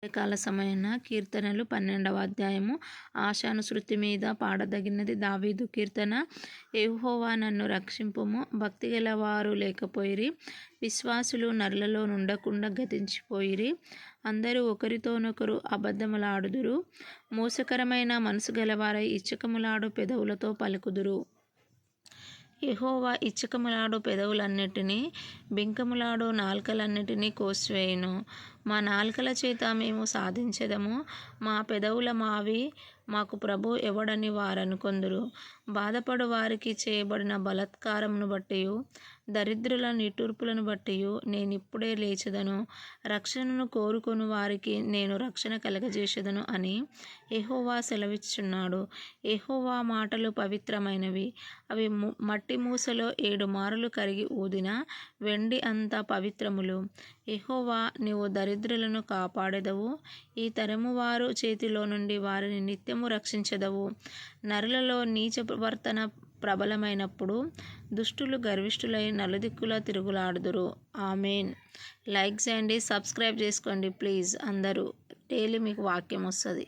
కాల సమయన కీర్తనలు 12వ అధ్యాయము. ఆశానుశృతి మీద పాడదగినది దావీదు కీర్తన. యెహోవా నన్ను రక్షింపుము. భక్తిగల వారు లేకపోయిరి, విశ్వాసులు నరులలో నుండకుండా గతించిపోయిరి. అందరూ ఒకరితోనొకరు అబద్ధములాడుదురు, మోసకరమైన మనసు గలవారై ఇచ్చకములాడు పెదవులతో పలుకుదురు. యెహోవా ఇచ్చకములాడు పెదవులన్నిటినీ, బింకములాడు నాలుకలన్నిటినీ కోసివేయును. మా నాలుకల చేత మేము సాధించెదము, మా పెదవుల మావి మాకు ప్రభు ఎవడని వారనుకొందురు. బాధపడు వారికి చేయబడిన బలాత్కారమును బట్టియు, దరిద్రుల నిట్టూర్పులను బట్టియు నేనిప్పుడే లేచెదను. రక్షణను కోరుకొను వారికి నేను రక్షణ కలగజేసెదను అని యెహోవా సెలవిచ్చుచున్నాడు. యెహోవా మాటలు పవిత్రమైనవి, అవి మట్టి మూసలో 7 మారులు కరిగి ఊదిన వెండి అంత పవిత్రములు. యెహోవా, నీవు దరిద్రులను కాపాడెదవు, ఈ తరము వారు చేతిలో నుండి వారిని నిత్యము రక్షించెదవు. నరులలో నీచ వర్తన ప్రబలమైనప్పుడు దుష్టులు గర్విష్ఠులై నలుదిక్కులా తిరుగులాడుదురు. ఆమేన్. లైక్ చేయండి, సబ్స్క్రైబ్ చేసుకోండి ప్లీజ్ అందరూ. డైలీ మీకు వాక్యం వస్తుంది.